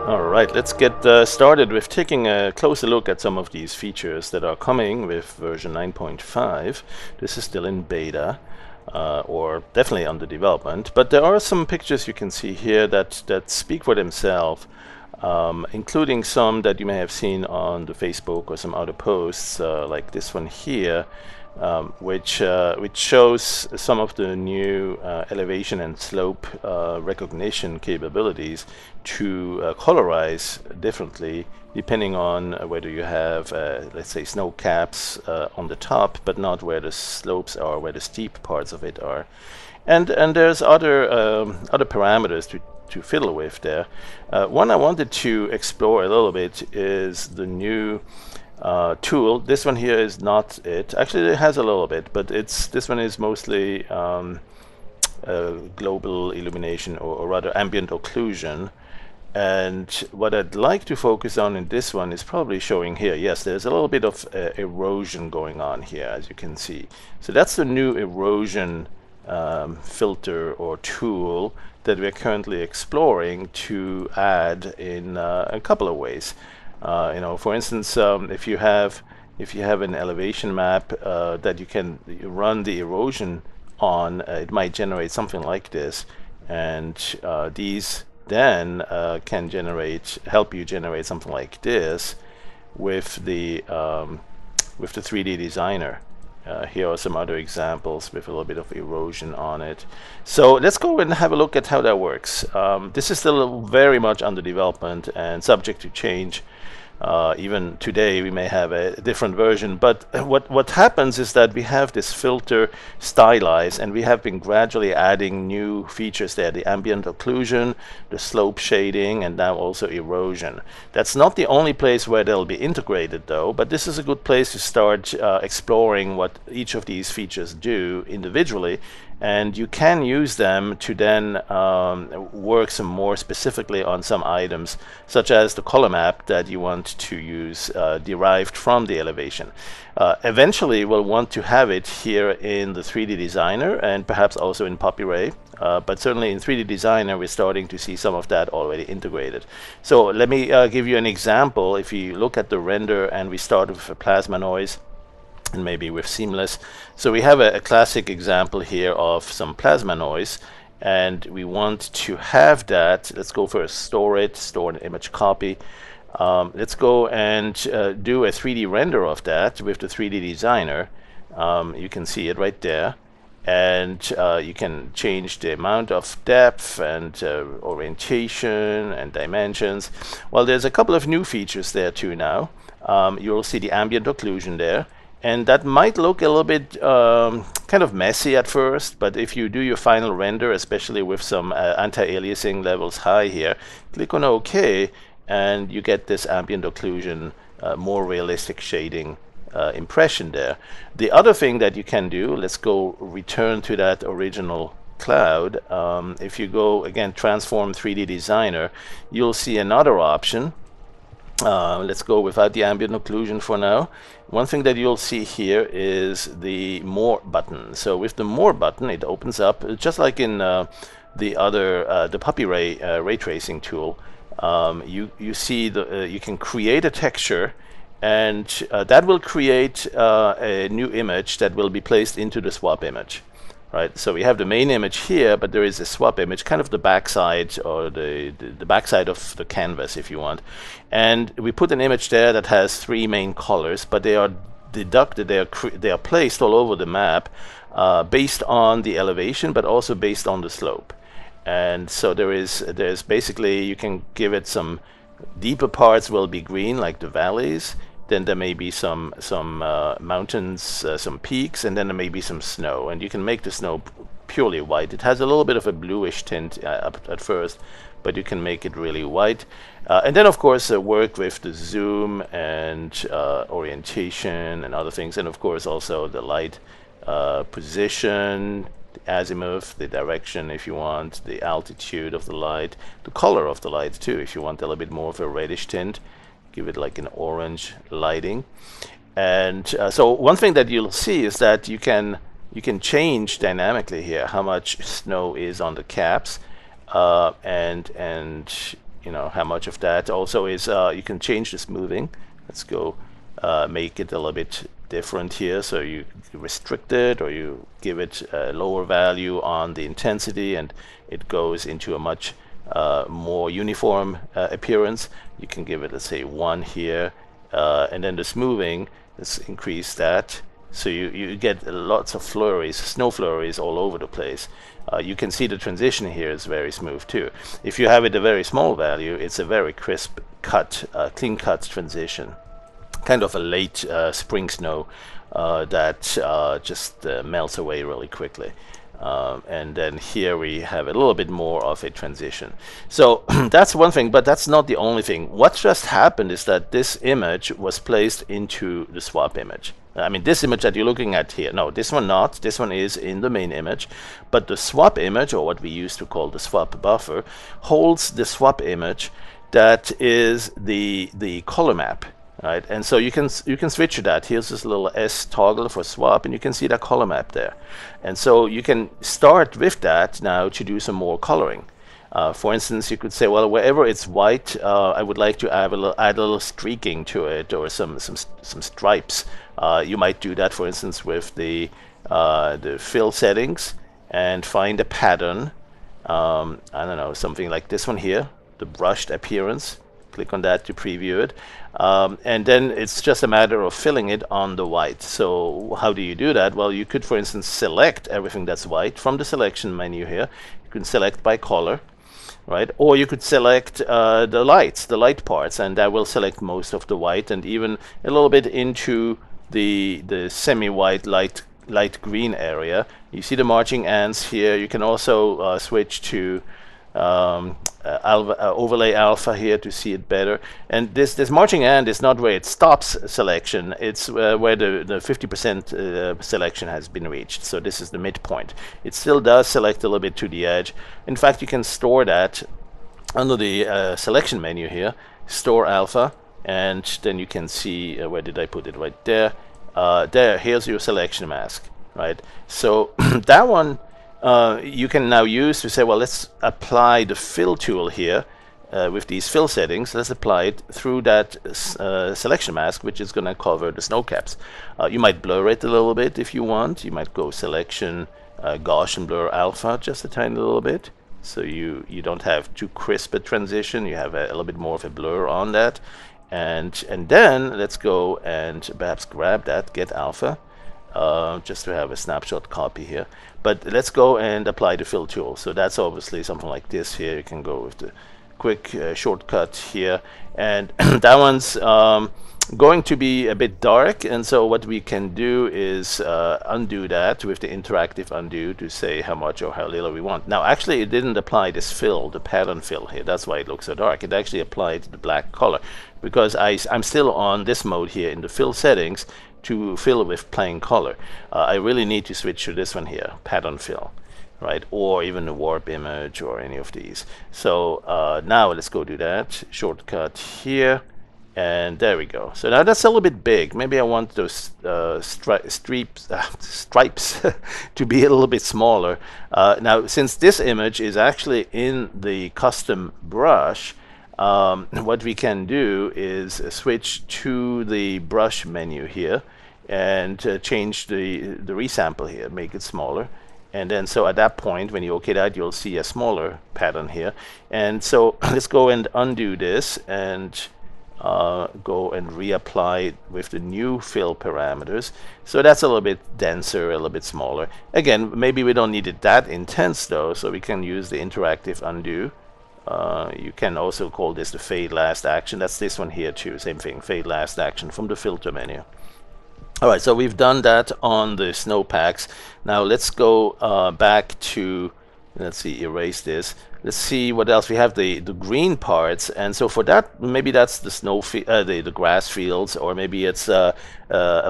Alright, let's get started with taking a closer look at some of these features that are coming with version 9.5. This is still in beta, or definitely under development, but there are some pictures you can see here that speak for themselves, including some that you may have seen on the Facebook or some other posts, like this one here, which shows some of the new elevation and slope recognition capabilities to colorize differently depending on whether you have, let's say, snow caps on the top, but not where the slopes are, where the steep parts of it are. And there's other parameters to fiddle with there. One I wanted to explore a little bit is the new tool. This one here is not it. Actually, it has a little bit, but this one is mostly global illumination, or rather ambient occlusion. And what I'd like to focus on in this one is probably showing here. Yes, there's a little bit of erosion going on here, as you can see. So that's the new erosion filter or tool that we're currently exploring to add in a couple of ways. For instance, if you have an elevation map that you can run the erosion on, it might generate something like this, and these then can help you generate something like this with the 3D designer. Here are some other examples with a little bit of erosion on it. So let's go and have a look at how that works. This is still very much under development and subject to change. Even today we may have a different version, but what happens is that we have this filter stylized, and we have been gradually adding new features there: the ambient occlusion, the slope shading, and now also erosion. That's not the only place where they'll be integrated though, but this is a good place to start exploring what each of these features do individually, and you can use them to then work some more specifically on some items, such as the color map that you want to use derived from the elevation. Eventually we'll want to have it here in the 3D designer and perhaps also in PoppyRay, but certainly in 3D designer we're starting to see some of that already integrated. So let me give you an example. If you look at the render and we start with a plasma noise and maybe with seamless, so we have a classic example here of some plasma noise, and we want to have that. Let's go first, store an image copy. Let's go and do a 3D render of that with the 3D designer. You can see it right there, and you can change the amount of depth and orientation and dimensions. Well, there's a couple of new features there too now. You'll see the ambient occlusion there, and that might look a little bit kind of messy at first, but if you do your final render, especially with some anti-aliasing levels high here, click on OK, and you get this ambient occlusion, more realistic shading impression there. The other thing that you can do, let's go return to that original cloud. If you go again, transform 3D designer, you'll see another option. Let's go without the ambient occlusion for now. One thing that you'll see here is the More button. So with the More button, it opens up just like in the other the PoppyRay ray tracing tool. You see you can create a texture, and that will create a new image that will be placed into the swap image. Right, so we have the main image here, but there is a swap image, kind of the backside, or the backside of the canvas, if you want. And we put an image there that has three main colors, but they are deducted, they are placed all over the map based on the elevation, but also based on the slope. And so there's basically, you can give it some deeper parts will be green, like the valleys. Then there may be some mountains, some peaks, and then there may be some snow. And you can make the snow purely white. It has a little bit of a bluish tint at first, but you can make it really white. And then, of course, work with the zoom and orientation and other things. And, of course, also the light position, the azimuth, the direction if you want, the altitude of the light, the color of the light too, if you want a little bit more of a reddish tint. Give it like an orange lighting. And so one thing that you'll see is that you can change dynamically here how much snow is on the caps, and you know, how much of that also is, you can change the smoothing. Let's go make it a little bit different here. So you restrict it, or you give it a lower value on the intensity, and it goes into a much more uniform appearance. You can give it, let's say, 1 here, and then the smoothing, let's increase that. So you get lots of flurries, snow flurries all over the place. You can see the transition here is very smooth too. If you have it a very small value, it's a very crisp cut, clean cut transition. Kind of a late spring snow that just melts away really quickly. And then here we have a little bit more of a transition. So that's one thing, but that's not the only thing. What just happened is that this image was placed into the swap image. I mean, this image that you're looking at here, no, this one not, this one is in the main image, but the swap image, or what we used to call the swap buffer, holds the swap image that is the color map. Right, and so you can switch to that. Here's this little S toggle for swap, and you can see that color map there. And so you can start with that now to do some more coloring. For instance, you could say, well, wherever it's white, I would like to add a little streaking to it, or some stripes. You might do that, for instance, with the fill settings, and find a pattern. I don't know, something like this one here, the brushed appearance. Click on that to preview it, and then it's just a matter of filling it on the white. So how do you do that? Well, you could, for instance, select everything that's white from the selection menu here. You can select by color, right? Or you could select the light parts, and that will select most of the white, and even a little bit into the semi-white light green area. You see the marching ants here. You can also switch to overlay alpha here to see it better. And this marching ant is not where it stops selection, it's where the 50% selection has been reached. So this is the midpoint. It still does select a little bit to the edge. In fact, you can store that under the selection menu here, store alpha, and then you can see where did I put it? Right there. Here's your selection mask, right? So that one you can now use to say, well, let's apply the fill tool here with these fill settings. Let's apply it through that selection mask, which is going to cover the snow caps. You might blur it a little bit if you want. You might go selection, Gaussian blur alpha, just a tiny little bit. So you don't have too crisp a transition. You have a little bit more of a blur on that. And then let's go and perhaps grab that, get alpha. Just to have a snapshot copy here, but let's go and apply the fill tool. So that's obviously something like this here. You can go with the quick shortcut here, and that one's going to be a bit dark, and so what we can do is undo that with the interactive undo to say how much or how little we want. Now actually it didn't apply this fill, the pattern fill here. That's why it looks so dark. It actually applied the black color, because I'm still on this mode here in the fill settings to fill with plain color. I really need to switch to this one here, pattern fill, right? Or even the warp image or any of these. So now let's go do that. Shortcut here, and there we go. So now that's a little bit big. Maybe I want those stripes to be a little bit smaller. Now, since this image is actually in the custom brush, what we can do is switch to the brush menu here and change the resample here, make it smaller. And then so at that point, when you OK that, you'll see a smaller pattern here. And so let's go and undo this and go and reapply with the new fill parameters. So that's a little bit denser, a little bit smaller. Again, maybe we don't need it that intense though, so we can use the interactive undo. You can also call this the fade last action. That's this one here too, same thing, fade last action from the filter menu. All right, so we've done that on the snowpacks. Now let's go back to, let's see, erase this. Let's see what else we have. The green parts, and so for that, maybe that's the the grass fields, or maybe it's a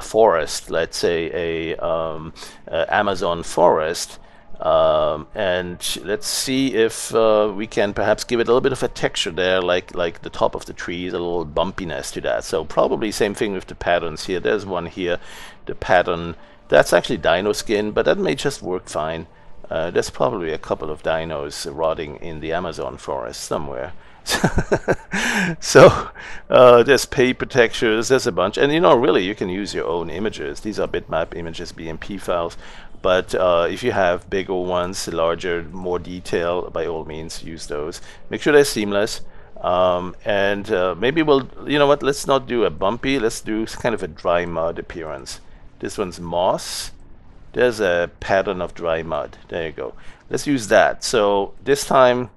forest. Let's say a Amazon forest. And let's see if we can perhaps give it a little bit of a texture there, like the top of the trees, a little bumpiness to that. So probably same thing with the patterns here. There's one here, the pattern, that's actually dino skin, but that may just work fine. There's probably a couple of dinos rotting in the Amazon forest somewhere. So there's paper textures, there's a bunch, and really you can use your own images. These are bitmap images, BMP files, but if you have bigger ones, larger, more detail, by all means use those. Make sure they're seamless, and maybe we'll, what, let's not do a bumpy, let's do kind of a dry mud appearance. This one's moss. There's a pattern of dry mud. There you go. Let's use that. So this time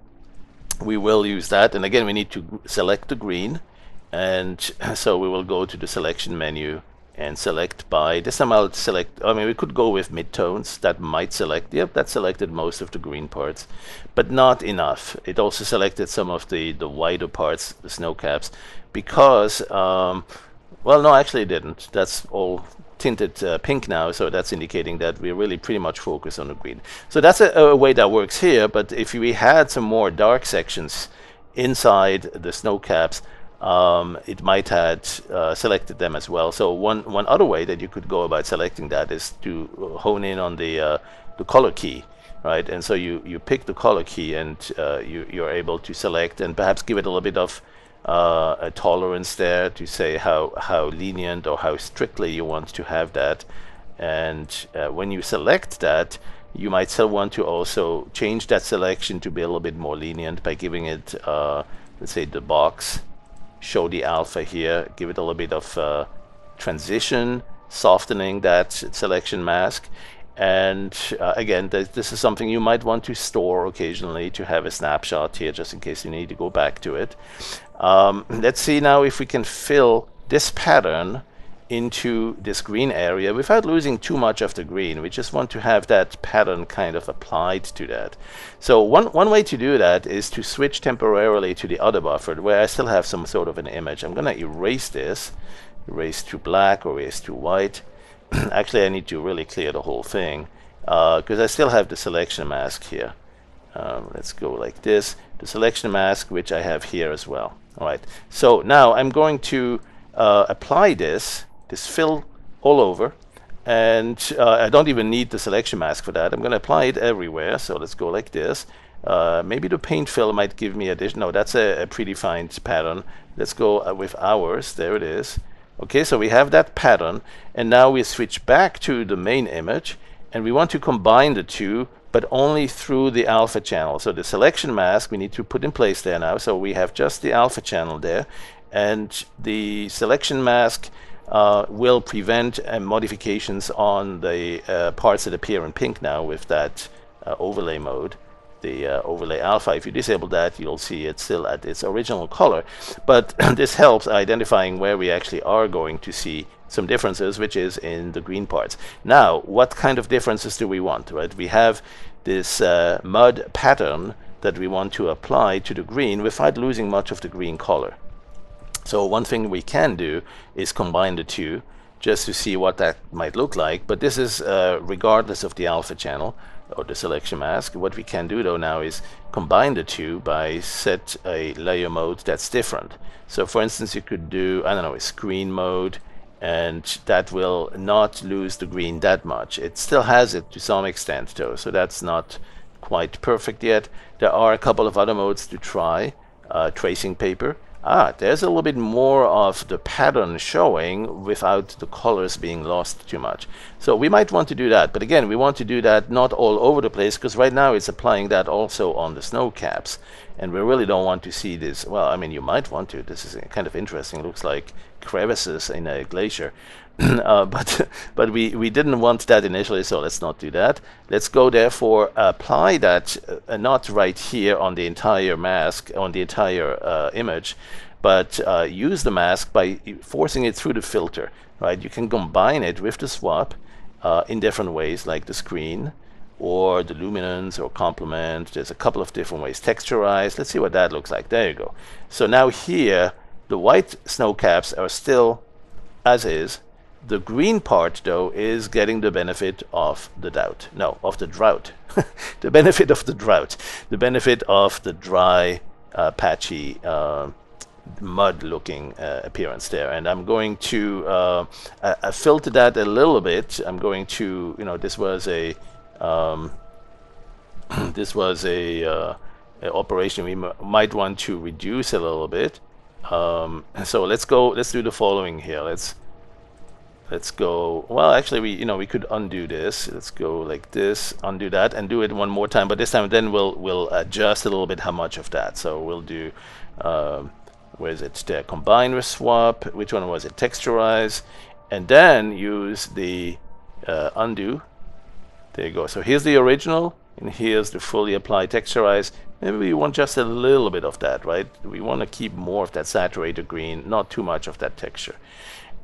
we will use that, and again we need to select the green, and so we will go to the selection menu and select by, this time I'll select, we could go with midtones. That might select, yep, that selected most of the green parts, but not enough. It also selected some of the wider parts, the snow caps, because well, no, actually it didn't. That's all tinted pink now, so that's indicating that we're really pretty much focused on the green. So that's a way that works here, but if we had some more dark sections inside the snow caps, it might have selected them as well. So one other way that you could go about selecting that is to hone in on the color key, right? And so you pick the color key, and you're able to select and perhaps give it a little bit of a tolerance there to say how lenient or how strictly you want to have that. And when you select that, you might still want to also change that selection to be a little bit more lenient by giving it, let's say, the box, show the alpha here, give it a little bit of transition, softening that selection mask. And again, this is something you might want to store occasionally to have a snapshot here, just in case you need to go back to it. Let's see now if we can fill this pattern into this green area without losing too much of the green. We just want to have that pattern kind of applied to that. So one way to do that is to switch temporarily to the other buffer where I still have some sort of an image. I'm going to erase this, erase to black or erase to white. Actually, I need to really clear the whole thing because I still have the selection mask here. Let's go like this. The selection mask, which I have here as well. All right. So now I'm going to apply this fill all over, and I don't even need the selection mask for that. I'm going to apply it everywhere. So let's go like this. Maybe the paint fill might give me addition. No, that's a predefined pattern. Let's go with ours. There it is. Okay, so we have that pattern, and now we switch back to the main image, and we want to combine the two, but only through the alpha channel. So the selection mask we need to put in place there now. So we have just the alpha channel there, and the selection mask will prevent modifications on the parts that appear in pink now with that overlay mode, the overlay alpha. If you disable that, you'll see it's still at its original color, but this helps identifying where we actually are going to see some differences, which is in the green parts. Now, what kind of differences do we want, right? We have this mud pattern that we want to apply to the green without losing much of the green color. So one thing we can do is combine the two just to see what that might look like, but this is regardless of the alpha channel or the selection mask. What we can do though now is combine the two by set a layer mode that's different. So for instance, you could do, I don't know, a screen mode, and that will not lose the green that much. It still has it to some extent though, so that's not quite perfect yet. There are a couple of other modes to try. Tracing paper. There's a little bit more of the pattern showing without the colors being lost too much. So we might want to do that, but again, we want to do that not all over the place, because right now it's applying that also on the snow caps, and we really don't want to see this. Well, I mean, you might want to. This is kind of interesting. It looks like crevices in a glacier. But we didn't want that initially, so let's not do that. Let's go therefore apply that not right here on the entire mask, on the entire image, but use the mask by forcing it through the filter, right? You can combine it with the swap in different ways, like the screen or the luminance or complement. There's a couple of different ways. Texturize. Let's see what that looks like. There you go. So now here the white snow caps are still as is. The green part, though, is getting the benefit of the drought. No, of the drought. The benefit of the drought. The benefit of the dry, patchy, mud-looking appearance there. And I'm going to filter that a little bit. I'm going to, this was a operation, we might want to reduce a little bit. So let's do the following here. Let's go, well, actually, we could undo this. Let's go like this, undo that, and do it one more time. But this time, then we'll adjust a little bit how much of that. So we'll do, where is it? There, combine with swap. Which one was it? Texturize, and then use the undo. There you go. So here's the original, and here's the fully applied texturize. Maybe we want just a little bit of that, right? We want to keep more of that saturated green, not too much of that texture.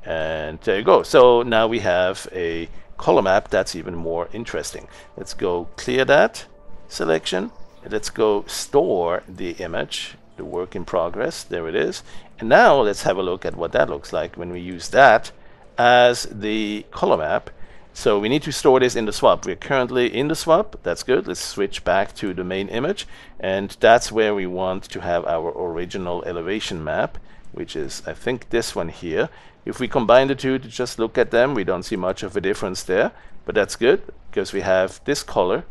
And there you go. So now we have a color map that's even more interesting. Let's go clear that selection. Let's go store the image, the work in progress. There it is. And now let's have a look at what that looks like when we use that as the color map. So we need to store this in the swap. We're currently in the swap. That's good. Let's switch back to the main image. And that's where we want to have our original elevation map, which is, I think, this one here. If we combine the two to just look at them, we don't see much of a difference there. But that's good, because we have this color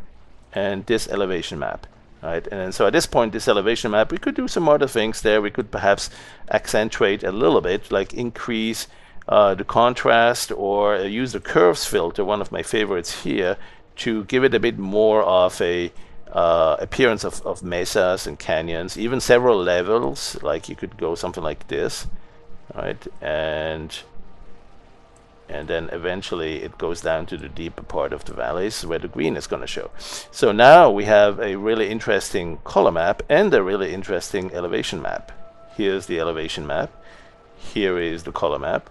and this elevation map. Right? And so at this point, this elevation map, we could do some other things there. We could perhaps accentuate a little bit, like increase the contrast, or use the curves filter, one of my favorites here, to give it a bit more of a appearance of mesas and canyons, even several levels. Like you could go something like this, right? And then eventually it goes down to the deeper part of the valleys where the green is going to show. So now we have a really interesting color map and a really interesting elevation map. Here's the elevation map. Here is the color map.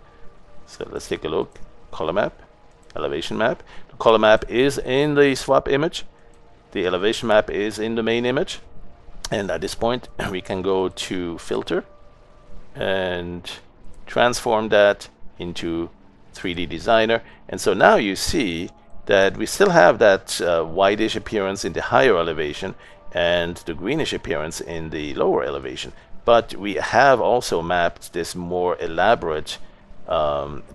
So let's take a look. Color map, elevation map. The color map is in the swap image. The elevation map is in the main image. And at this point, we can go to filter and transform that into 3D Designer. And so now you see that we still have that whitish appearance in the higher elevation and the greenish appearance in the lower elevation. But we have also mapped this more elaborate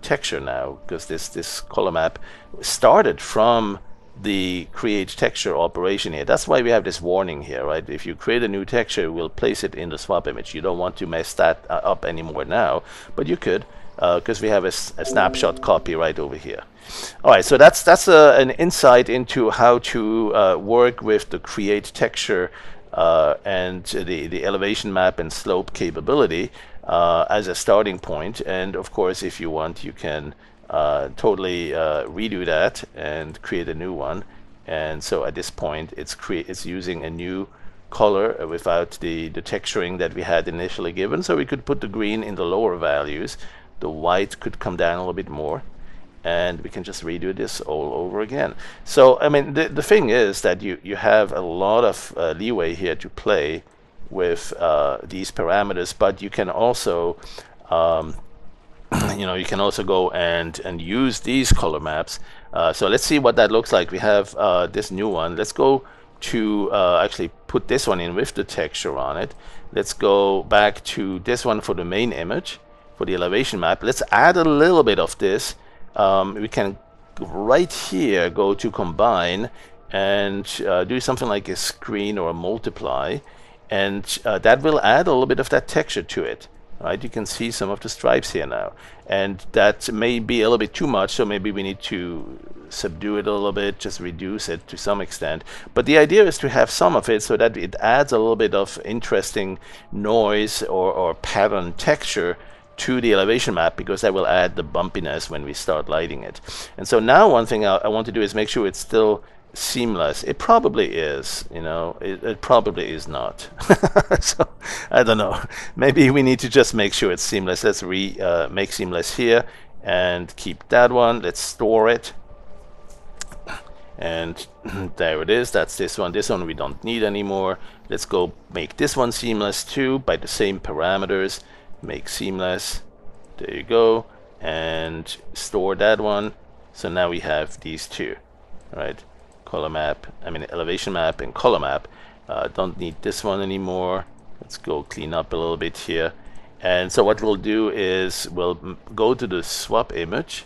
texture now, because this color map started from the create texture operation here. That's why we have this warning here, right? If you create a new texture, we'll place it in the swap image. You don't want to mess that up anymore now, but you could, because we have a snapshot copy right over here. All right, so that's an insight into how to work with the create texture and the elevation map and slope capability as a starting point. And of course, if you want, you can totally redo that and create a new one. And so at this point, it's using a new color without the texturing that we had initially given. So we could put the green in the lower values. The white could come down a little bit more. And we can just redo this all over again. So, I mean, the thing is that you have a lot of leeway here to play with these parameters, but you can also you can also go and use these color maps. So let's see what that looks like. We have this new one. Let's go to actually put this one in with the texture on it. Let's go back to this one for the main image, for the elevation map. Let's add a little bit of this. We can right here go to combine and do something like a screen or a multiply, and that will add a little bit of that texture to it. Right, you can see some of the stripes here now, and that may be a little bit too much, so maybe we need to subdue it a little bit, just reduce it to some extent. But the idea is to have some of it so that it adds a little bit of interesting noise or pattern texture to the elevation map, because that will add the bumpiness when we start lighting it. And so now one thing I want to do is make sure it's still seamless. It probably is, it probably is not. So I don't know, maybe we need to just make sure it's seamless. Let's make seamless here and keep that one. Let's store it, and there it is. That's this one. This one we don't need anymore. Let's go make this one seamless too by the same parameters. Make seamless, there you go, and store that one. So now we have these two, right? Color map, elevation map and color map. Don't need this one anymore. Let's go clean up a little bit here. And so what we'll do is we'll go to the swap image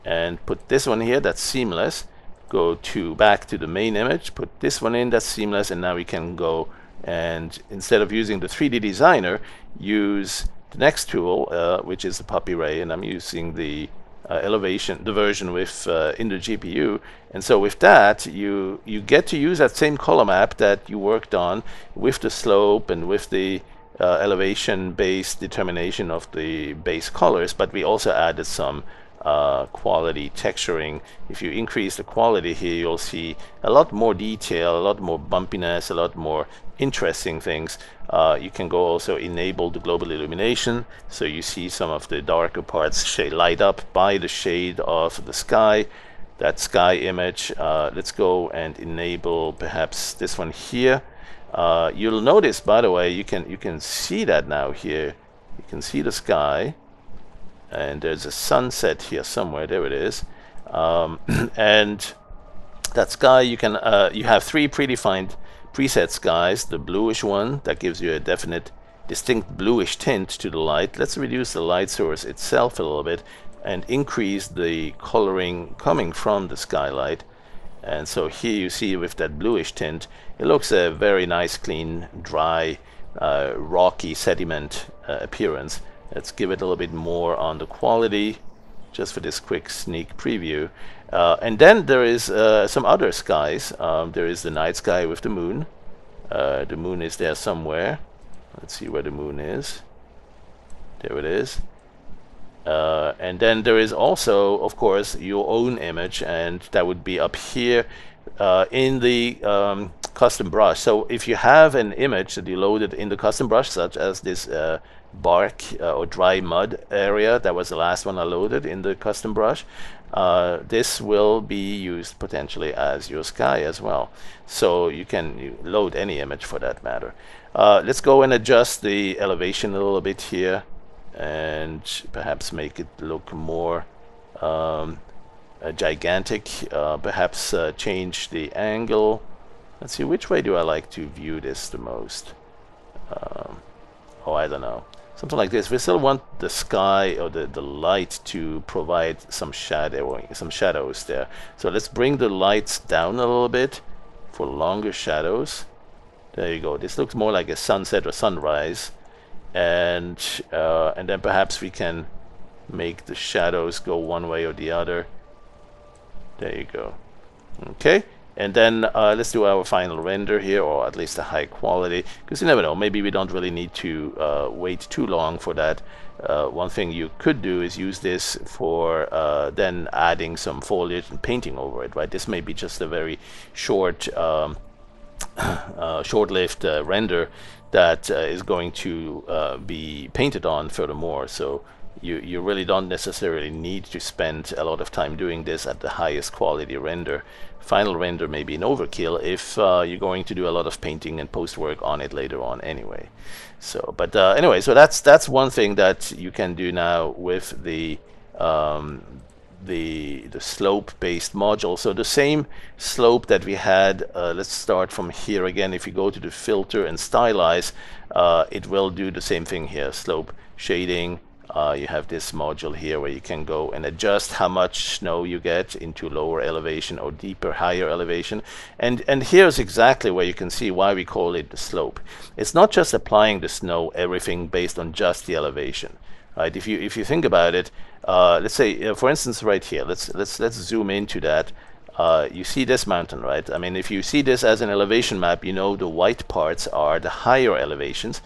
and put this one here that's seamless. Go back to the main image, put this one in that's seamless, and now we can go And instead of using the 3D designer, use the next tool, which is the puppy ray, and I'm using the elevation, the version with in the GPU. And so with that, you get to use that same color map that you worked on with the slope and with the elevation-based determination of the base colors, but we also added some quality texturing. If you increase the quality here, you'll see a lot more detail, a lot more bumpiness, a lot more interesting things. You can go also enable the global illumination, so you see some of the darker parts light up by the shade of the sky, that sky image. Let's go and enable perhaps this one here. You'll notice, by the way, you can see that now here. You can see the sky, and there's a sunset here somewhere. There it is. And that sky, you have three predefined preset skies. The bluish one that gives you a definite distinct bluish tint to the light. Let's reduce the light source itself a little bit and increase the coloring coming from the skylight. And so here you see with that bluish tint, it looks a very nice, clean, dry, rocky sediment appearance. Let's give it a little bit more on the quality, just for this quick sneak preview. And then there is some other skies. There is the night sky with the moon. The moon is there somewhere. Let's see where the moon is. There it is. And then there is also, of course, your own image, and that would be up here in the custom brush. So if you have an image that you loaded in the custom brush, such as this bark or dry mud area, that was the last one I loaded in the custom brush, this will be used potentially as your sky as well. So you can load any image for that matter. Let's go and adjust the elevation a little bit here, and perhaps make it look more gigantic. Perhaps change the angle. Let's see, which way do I like to view this the most? Oh, I don't know. Something like this. We still want the sky or the light to provide some shadows there. So let's bring the lights down a little bit for longer shadows. There you go. This looks more like a sunset or sunrise. And then perhaps we can make the shadows go one way or the other. There you go. Okay, and then let's do our final render here, or at least a high quality, because you never know, maybe we don't really need to wait too long for that. One thing you could do is use this for then adding some foliage and painting over it, right? This may be just a very short short-lived render that is going to be painted on furthermore. So you really don't necessarily need to spend a lot of time doing this at the highest quality render. Final render may be an overkill if you're going to do a lot of painting and post work on it later on anyway. So, but anyway, so that's one thing that you can do now with the slope-based module. So the same slope that we had, let's start from here again. If you go to the filter and stylize, it will do the same thing here. Slope shading. You have this module here where you can go and adjust how much snow you get into lower elevation or deeper, higher elevation. And here's exactly where you can see why we call it the slope. It's not just applying the snow, everything based on just the elevation. Right? If you think about it, let's say, for instance, right here, let's zoom into that. You see this mountain, right? I mean, if you see this as an elevation map, you know the white parts are the higher elevations.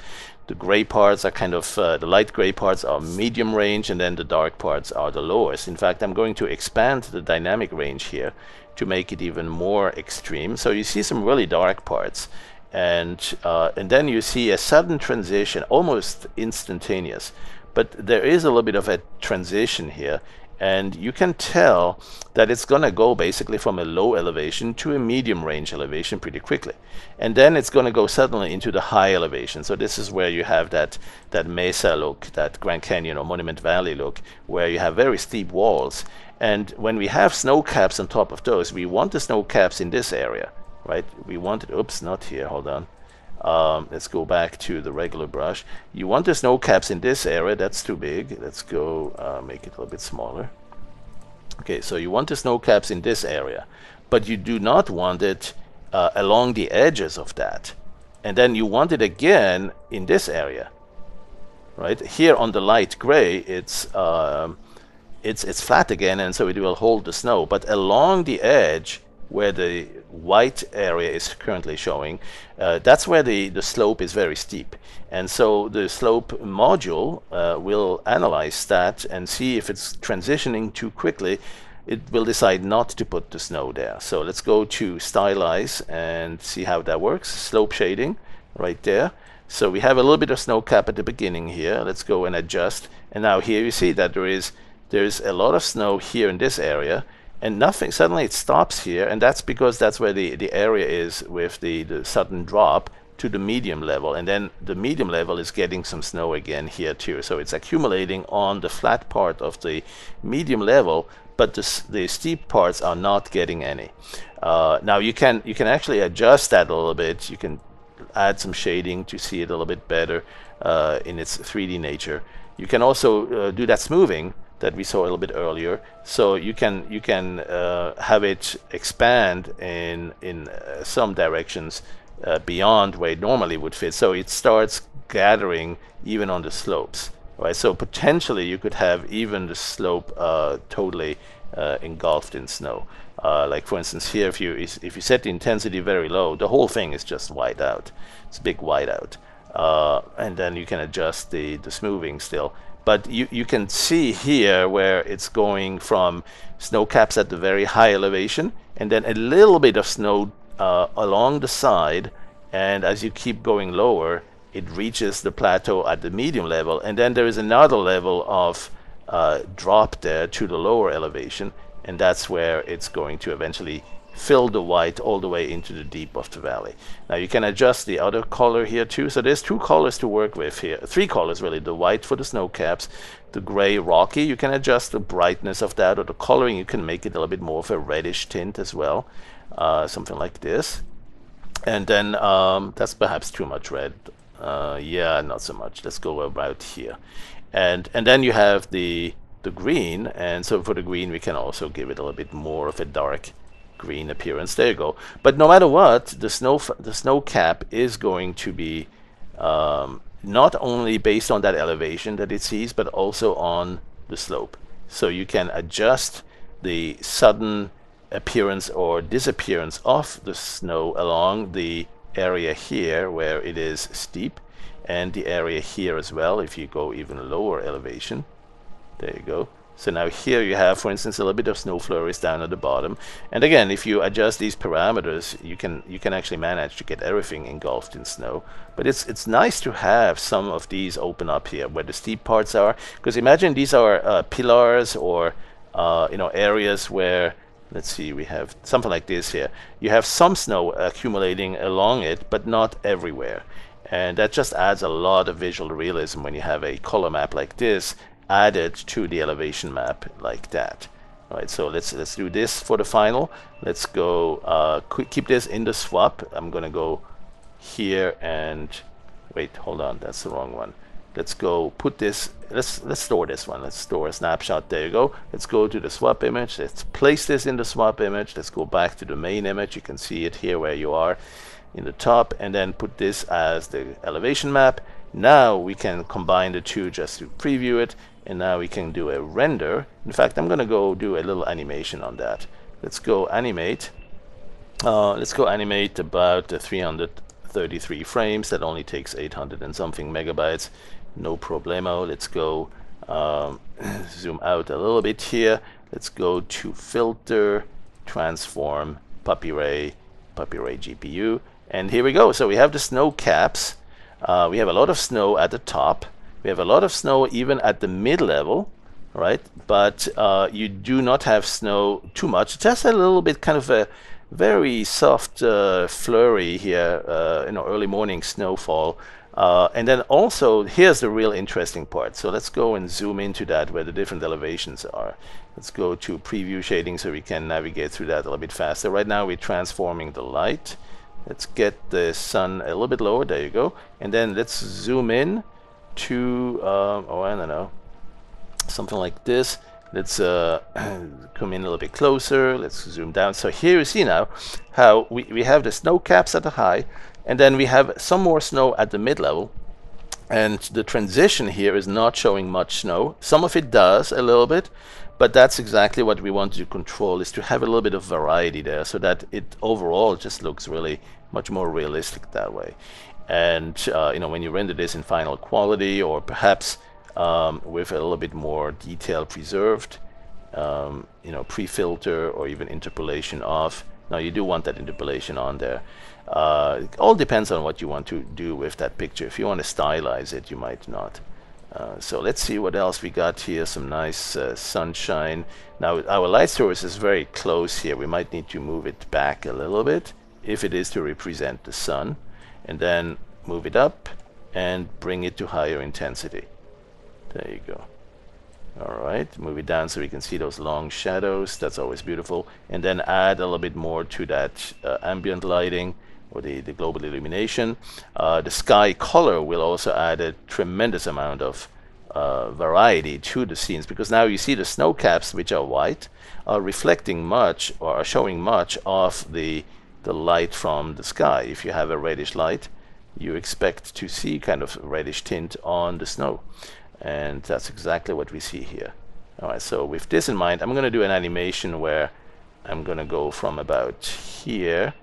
The gray parts are kind of, the light gray parts are medium range, and then the dark parts are the lowest. In fact, I'm going to expand the dynamic range here to make it even more extreme. So you see some really dark parts. And then you see a sudden transition, almost instantaneous. But there is a little bit of a transition here, and you can tell that it's going to go basically from a low elevation to a medium range elevation pretty quickly. And then it's going to go suddenly into the high elevation. So this is where you have that mesa look, that Grand Canyon or Monument Valley look, where you have very steep walls. And when we have snow caps on top of those, we want the snow caps in this area, right? We want it, oops, not here, hold on. Let's go back to the regular brush. You want the snow caps in this area. That's too big. Let's go make it a little bit smaller. Okay, so you want the snow caps in this area, but you do not want it along the edges of that. and then you want it again in this area, right? Here on the light gray, it's flat again, and so it will hold the snow. But along the edge, where the white area is currently showing, that's where the slope is very steep. And so the slope module will analyze that and see if it's transitioning too quickly. It will decide not to put the snow there. So let's go to stylize and see how that works. Slope shading right there. So we have a little bit of snow cap at the beginning here. Let's go and adjust. And now here you see that there's a lot of snow here in this area, and nothing, suddenly it stops here, and that's because that's where the area is with the sudden drop to the medium level, and then the medium level is getting some snow again here too. So it's accumulating on the flat part of the medium level, but the steep parts are not getting any. Now you can actually adjust that a little bit. You can add some shading to see it a little bit better in its 3D nature. You can also do that smoothing that we saw a little bit earlier, so you can have it expand in some directions beyond where it normally would fit, so it starts gathering even on the slopes, right? So potentially you could have even the slope totally engulfed in snow. Like for instance here, if you set the intensity very low, the whole thing is just white out. It's a big white out, and then you can adjust the smoothing still. But you can see here where it's going from snow caps at the very high elevation, and then a little bit of snow along the side, and as you keep going lower, it reaches the plateau at the medium level, and then there is another level of drop there to the lower elevation, and that's where it's going to eventually fill the white all the way into the deep of the valley. Now you can adjust the other color here too. So there's two colors to work with here, three colors really: the white for the snow caps, the gray rocky. You can adjust the brightness of that, or the coloring. You can make it a little bit more of a reddish tint as well, something like this. And then that's perhaps too much red. Yeah, not so much. Let's go about here. And then you have the green, and so for the green we can also give it a little bit more of a dark green appearance. There you go. But no matter what, the snow cap is going to be not only based on that elevation that it sees, but also on the slope. So you can adjust the sudden appearance or disappearance of the snow along the area here where it is steep, and the area here as well if you go even lower elevation. There you go. So now here you have, for instance, a little bit of snow flurries down at the bottom. And again, if you adjust these parameters, you can actually manage to get everything engulfed in snow. But it's nice to have some of these open up here where the steep parts are, because imagine these are pillars or areas where, let's see, we have something like this here. You have some snow accumulating along it, but not everywhere. And that just adds a lot of visual realism when you have a color map like this added to the elevation map like that. All right, so let's do this for the final. Let's go keep this in the swap. I'm gonna go here and wait, hold on, that's the wrong one. Let's go put this, let's store this one. Let's store a snapshot. There you go. Let's go to the swap image. Let's place this in the swap image. Let's go back to the main image. You can see it here where you are in the top, and then put this as the elevation map. Now we can combine the two just to preview it, and now we can do a render. In fact, I'm gonna go do a little animation on that. Let's go animate. Let's go animate about 333 frames. That only takes 800 and something megabytes. No problemo. Let's go zoom out a little bit here. Let's go to filter, transform, puppy ray GPU, and here we go. So we have the snow caps. We have a lot of snow at the top. We have a lot of snow even at the mid-level, right? But you do not have snow too much. Just a little bit, kind of a very soft flurry here, early morning snowfall. And then also, here's the real interesting part. So let's go and zoom into that where the different elevations are. Let's go to preview shading so we can navigate through that a little bit faster. Right now we're transforming the light. Let's get the sun a little bit lower. There you go. And then let's zoom in to, I don't know, something like this. Let's come in a little bit closer. Let's zoom down. So here you see now how we have the snow caps at the high. And then we have some more snow at the mid-level. And the transition here is not showing much snow. Some of it does a little bit, but that's exactly what we want to control, is to have a little bit of variety there so that it overall just looks really much more realistic that way. And you know, when you render this in final quality, or perhaps with a little bit more detail preserved, you know, pre-filter or even interpolation off. Now you do want that interpolation on there. It all depends on what you want to do with that picture. If you want to stylize it, you might not. So let's see what else we got here. Some nice sunshine. Now our light source is very close here. We might need to move it back a little bit if it is to represent the sun, and then move it up and bring it to higher intensity. There you go. All right, move it down so we can see those long shadows. That's always beautiful. And then add a little bit more to that ambient lighting, or the global illumination. The sky color will also add a tremendous amount of variety to the scenes, because now you see the snow caps, which are white, are reflecting much, or are showing much of the light from the sky. If you have a reddish light, you expect to see kind of reddish tint on the snow. And that's exactly what we see here. All right, so with this in mind, I'm going to do an animation where I'm going to go from about here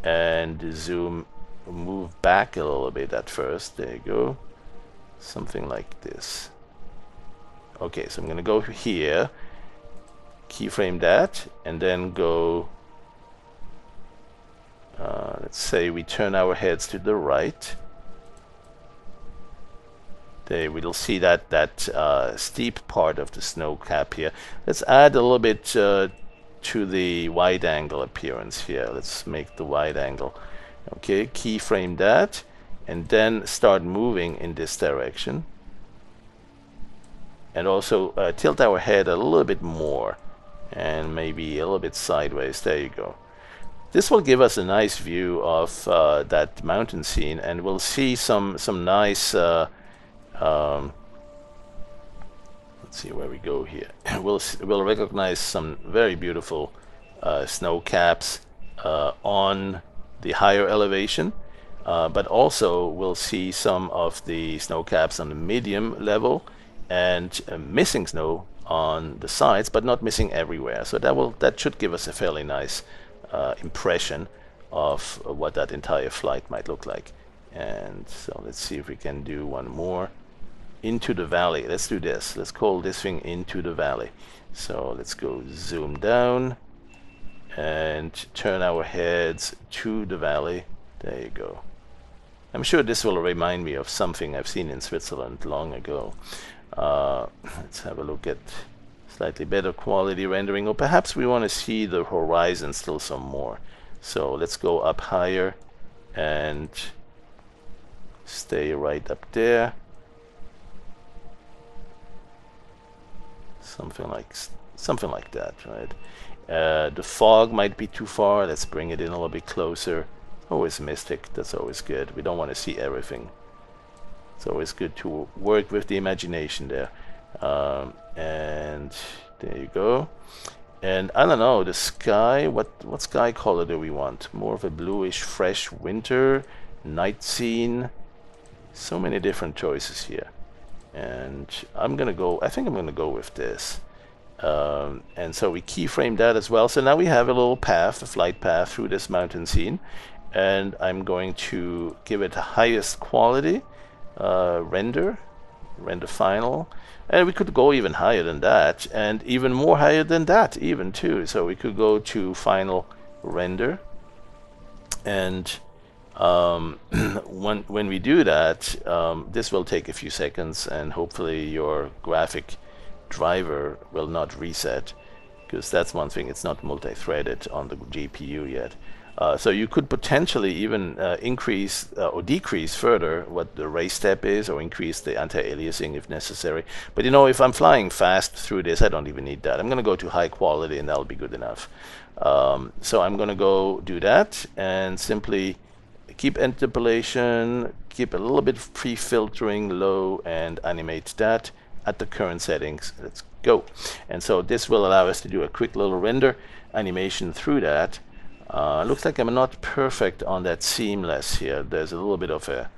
and zoom, move back a little bit at first. There you go. Something like this. Okay, so I'm going to go here, keyframe that, and then go, let's say we turn our heads to the right. There we'll see that steep part of the snow cap here. Let's add a little bit to the wide angle appearance here. Let's make the wide angle. Okay, keyframe that, and then start moving in this direction. And also tilt our head a little bit more, and maybe a little bit sideways. There you go. This will give us a nice view of that mountain scene, and we'll see some nice let's see where we go here. We'll recognize some very beautiful snow caps on the higher elevation, but also we'll see some of the snow caps on the medium level, and missing snow on the sides, but not missing everywhere. So that should give us a fairly nice impression of what that entire flight might look like. And so let's see if we can do one more. Into the valley. Let's do this. Let's call this thing Into the Valley. So let's go zoom down and turn our heads to the valley. There you go. I'm sure this will remind me of something I've seen in Switzerland long ago. Let's have a look at slightly better quality rendering, or perhaps we want to see the horizon still some more. So let's go up higher and stay right up there. Something like that, right? The fog might be too far. Let's bring it in a little bit closer. Always mystic. That's always good. We don't want to see everything. It's always good to work with the imagination there. And there you go. And I don't know, the sky. What sky color do we want? More of a bluish, fresh winter night scene. So many different choices here. And I think I'm gonna go with this. And so we keyframe that as well. So now we have a little path, a flight path through this mountain scene, and I'm going to give it the highest quality, render final, and we could go even higher than that, and even more higher than that even too. So we could go to final render, and when we do that, this will take a few seconds, and hopefully your graphic driver will not reset, because that's one thing, it's not multi-threaded on the GPU yet. So you could potentially even increase or decrease further what the ray step is, or increase the anti-aliasing if necessary. But you know, if I'm flying fast through this, I don't even need that. I'm going to go to high quality, and that'll be good enough. So I'm going to go do that, and simply keep interpolation, keep a little bit of pre-filtering low, and animate that at the current settings. Let's go. And so this will allow us to do a quick little render animation through that. Looks like I'm not perfect on that seamless here. There's a little bit of a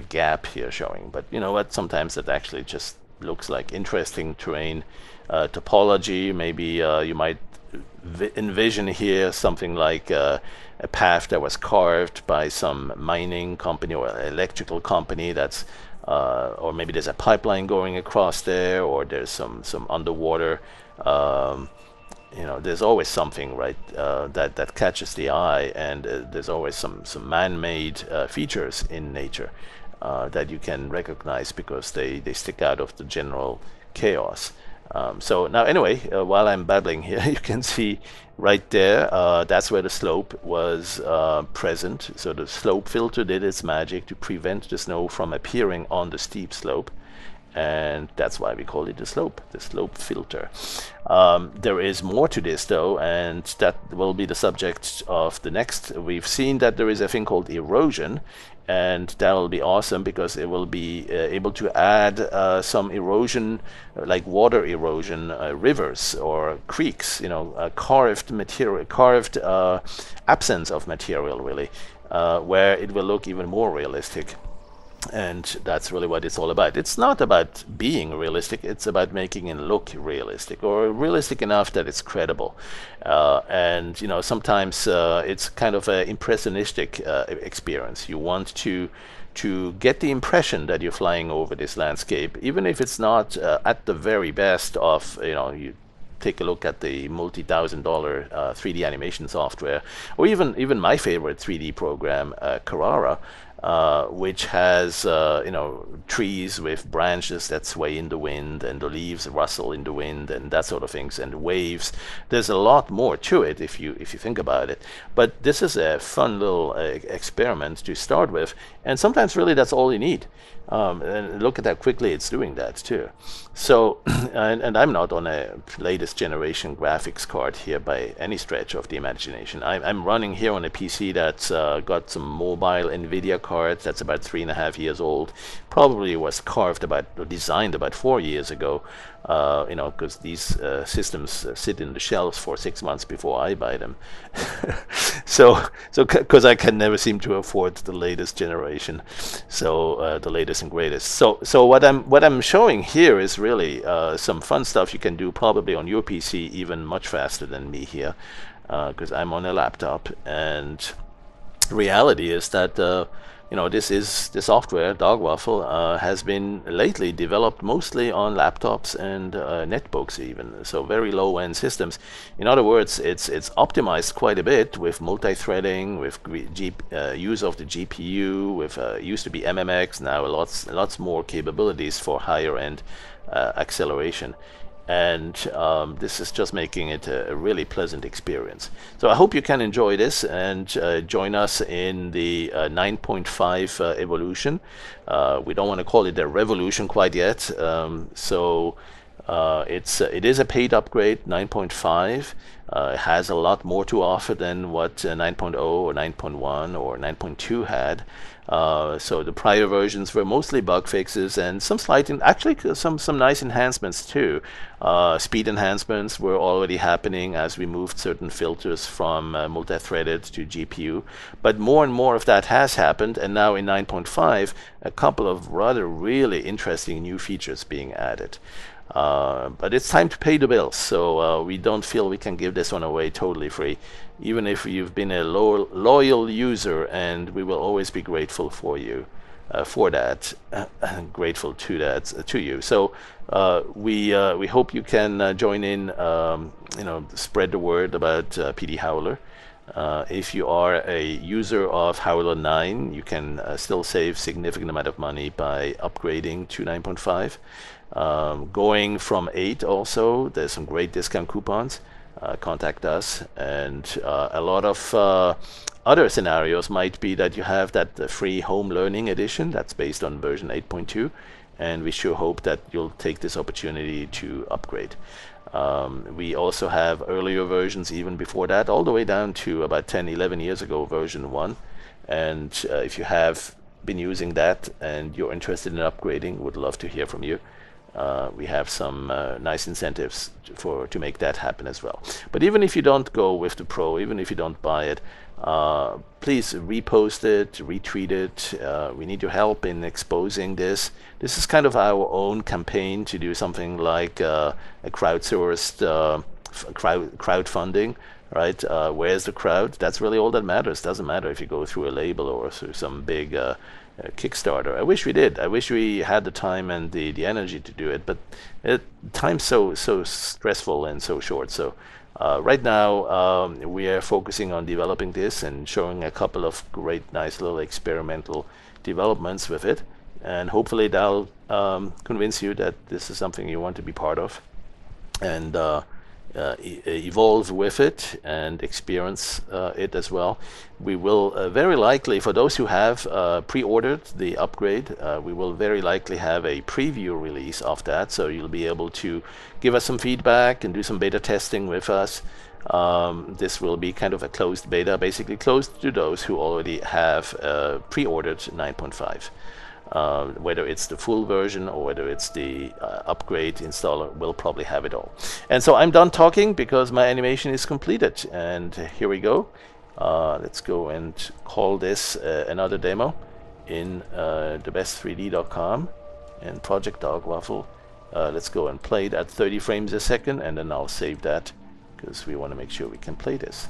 gap here showing, but you know what? Sometimes it actually just looks like interesting terrain topology. Maybe you might envision here something like a path that was carved by some mining company or electrical company that's or maybe there's a pipeline going across there, or there's some underwater you know, there's always something, right, that catches the eye, and there's always some man-made features in nature that you can recognize because they stick out of the general chaos. So now, anyway, while I'm babbling here, you can see right there, that's where the slope was present. So the slope filter did its magic to prevent the snow from appearing on the steep slope. And that's why we call it the slope filter. There is more to this though, and that will be the subject of the next. We've seen that there is a thing called erosion, and that will be awesome because it will be able to add some erosion, like water erosion, rivers or creeks, you know, carved material, carved absence of material really, where it will look even more realistic. And that's really what it's all about. It's not about being realistic, it's about making it look realistic, or realistic enough that it's credible. And you know, sometimes it's kind of an impressionistic experience. You want to get the impression that you're flying over this landscape, even if it's not at the very best of, you know, you take a look at the multi-$1,000 3D animation software, or even my favorite 3D program, Carrara, which has you know, trees with branches that sway in the wind, and the leaves rustle in the wind, and that sort of things, and waves. There's a lot more to it if you think about it. But this is a fun little experiment to start with, and sometimes really that's all you need. And look at how quickly it's doing that too. So, and I'm not on a latest generation graphics card here by any stretch of the imagination. I'm running here on a PC that's got some mobile NVIDIA cards that's about 3.5 years old. Probably was carved about, or designed about 4 years ago. You know, because these systems sit in the shelves for 6 months before I buy them. so because I can never seem to afford the latest generation, so the latest and greatest. So what I'm showing here is really some fun stuff you can do probably on your PC even much faster than me here, because I'm on a laptop. And reality is that you know, this software, Dogwaffle, has been lately developed mostly on laptops and netbooks even, so very low-end systems. In other words, it's optimized quite a bit with multi-threading, with use of the GPU, with used to be MMX, now lots more capabilities for higher-end acceleration. And this is just making it a really pleasant experience. So I hope you can enjoy this and join us in the 9.5 evolution. We don't want to call it a revolution quite yet. It is a paid upgrade, 9.5. It has a lot more to offer than what 9.0 or 9.1 or 9.2 had. So the prior versions were mostly bug fixes and some slight, actually some nice enhancements too. Speed enhancements were already happening as we moved certain filters from multi-threaded to GPU. But more and more of that has happened, and now in 9.5, a couple of rather really interesting new features being added. But it's time to pay the bills, so we don't feel we can give this one away totally free, even if you've been a loyal user, and we will always be grateful for you for that, grateful to you. So we hope you can join in, you know, spread the word about PD Howler. If you are a user of Howler 9, you can still save significant amount of money by upgrading to 9.5. Going from 8 also, there's some great discount coupons. Contact us. And a lot of other scenarios might be that you have that free home learning edition that's based on version 8.2, and we sure hope that you'll take this opportunity to upgrade. We also have earlier versions even before that, all the way down to about 10-11 years ago, version 1. And if you have been using that and you're interested in upgrading, would love to hear from you. we have some nice incentives to make that happen as well. But even if you don't go with the Pro, even if you don't buy it, please repost it, retweet it. We need your help in exposing this. This is kind of our own campaign to do something like a crowdsourced crowdfunding, right? Where's the crowd? That's really all that matters. Doesn't matter if you go through a label or through some big Kickstarter. I wish we did. I wish we had the time and the energy to do it, but time's so stressful and so short. So right now we are focusing on developing this and showing a couple of great, nice little experimental developments with it, and hopefully that'll convince you that this is something you want to be part of, and evolve with it and experience it as well. We will very likely, for those who have pre-ordered the upgrade, we will very likely have a preview release of that, so you'll be able to give us some feedback and do some beta testing with us. This will be kind of a closed beta, basically closed to those who already have pre-ordered 9.5. Whether it's the full version or whether it's the upgrade installer, will probably have it all. And so I'm done talking because my animation is completed, and here we go. Let's go and call this another demo in thebest3d.com and Project Dog Waffle. Let's go and play it at 30 frames a second, and then I'll save that because we want to make sure we can play this.